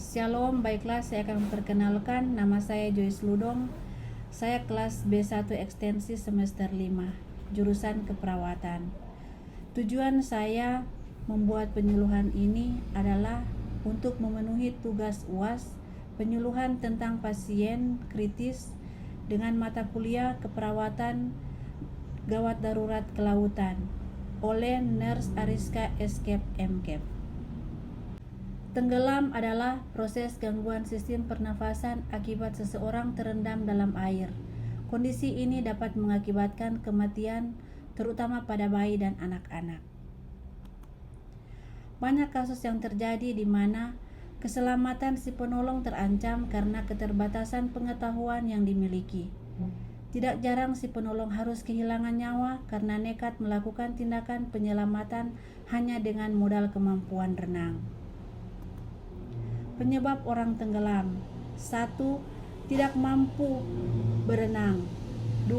Shalom, baiklah saya akan memperkenalkan. Nama saya Joyce Ludong. Saya kelas B1 ekstensi semester 5, jurusan keperawatan. Tujuan saya membuat penyuluhan ini adalah untuk memenuhi tugas UAS penyuluhan tentang pasien kritis dengan mata kuliah keperawatan gawat darurat kelautan oleh Nurse Ariska Escape MCAP. Tenggelam adalah proses gangguan sistem pernafasan akibat seseorang terendam dalam air. Kondisi ini dapat mengakibatkan kematian, terutama pada bayi dan anak-anak. Banyak kasus yang terjadi di mana keselamatan si penolong terancam karena keterbatasan pengetahuan yang dimiliki. Tidak jarang si penolong harus kehilangan nyawa karena nekat melakukan tindakan penyelamatan hanya dengan modal kemampuan renang. Penyebab orang tenggelam: 1. Tidak mampu berenang. 2.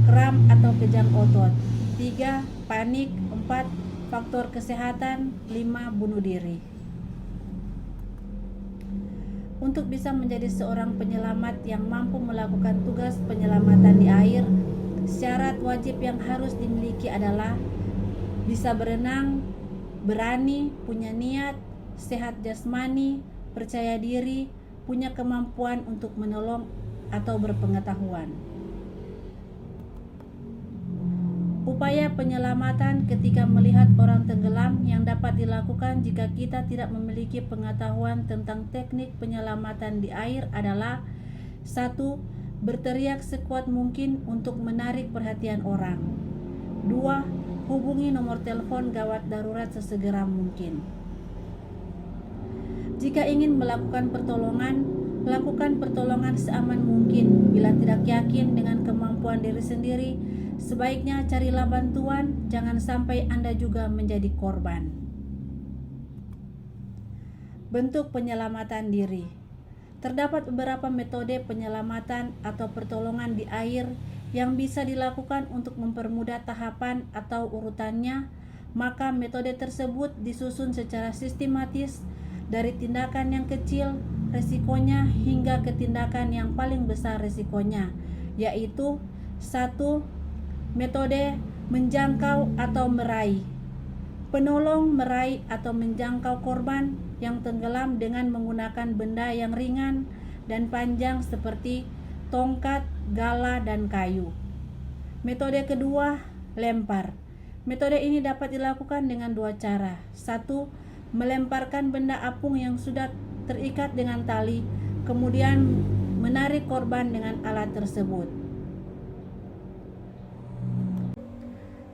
Kram atau kejang otot. 3. Panik. 4. Faktor kesehatan. 5. Bunuh diri. Untuk bisa menjadi seorang penyelamat yang mampu melakukan tugas penyelamatan di air, syarat wajib yang harus dimiliki adalah bisa berenang, berani, punya niat, sehat jasmani, percaya diri, punya kemampuan untuk menolong atau berpengetahuan. Upaya penyelamatan ketika melihat orang tenggelam yang dapat dilakukan jika kita tidak memiliki pengetahuan tentang teknik penyelamatan di air adalah: 1. Berteriak sekuat mungkin untuk menarik perhatian orang. 2. Hubungi nomor telepon gawat darurat sesegera mungkin. Jika ingin melakukan pertolongan, lakukan pertolongan seaman mungkin. Bila tidak yakin dengan kemampuan diri sendiri, sebaiknya carilah bantuan, jangan sampai Anda juga menjadi korban. Bentuk penyelamatan diri. Terdapat beberapa metode penyelamatan atau pertolongan di air yang bisa dilakukan untuk mempermudah tahapan atau urutannya, maka metode tersebut disusun secara sistematis dari tindakan yang kecil resikonya hingga ke tindakan yang paling besar resikonya, yaitu: 1. Metode menjangkau atau meraih. Penolong meraih atau menjangkau korban yang tenggelam dengan menggunakan benda yang ringan dan panjang seperti tongkat, gala, dan kayu. Metode kedua, lempar. Metode ini dapat dilakukan dengan dua cara. 1. Melemparkan benda apung yang sudah terikat dengan tali, kemudian menarik korban dengan alat tersebut.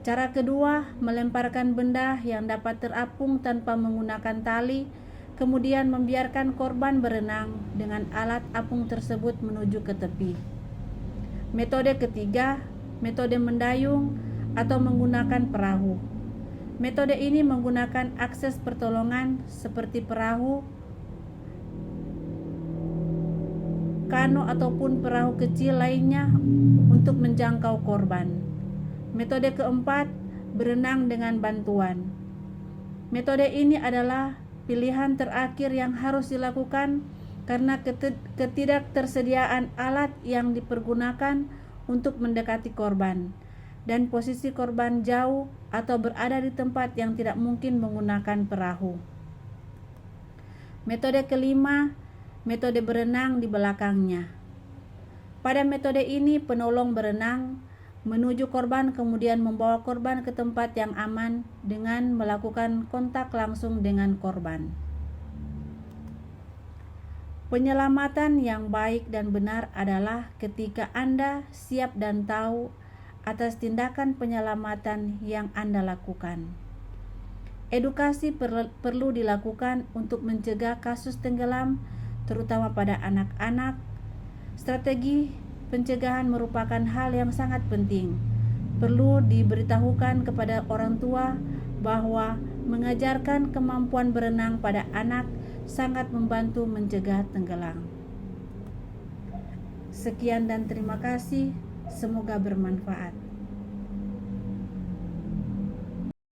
Cara kedua, melemparkan benda yang dapat terapung tanpa menggunakan tali, kemudian membiarkan korban berenang dengan alat apung tersebut menuju ke tepi. Metode ketiga, metode mendayung atau menggunakan perahu. Metode ini menggunakan akses pertolongan seperti perahu, kano ataupun perahu kecil lainnya untuk menjangkau korban. Metode keempat, berenang dengan bantuan. Metode ini adalah pilihan terakhir yang harus dilakukan karena ketidaktersediaan alat yang dipergunakan untuk mendekati korban, dan posisi korban jauh atau berada di tempat yang tidak mungkin menggunakan perahu. Metode kelima, metode berenang di belakangnya. Pada metode ini, penolong berenang menuju korban kemudian membawa korban ke tempat yang aman dengan melakukan kontak langsung dengan korban. Penyelamatan yang baik dan benar adalah ketika Anda siap dan tahu atas tindakan penyelamatan yang Anda lakukan. Edukasi perlu dilakukan untuk mencegah kasus tenggelam, terutama pada anak-anak. Strategi pencegahan merupakan hal yang sangat penting. Perlu diberitahukan kepada orang tua bahwa mengajarkan kemampuan berenang pada anak sangat membantu mencegah tenggelam. Sekian dan terima kasih. Semoga bermanfaat.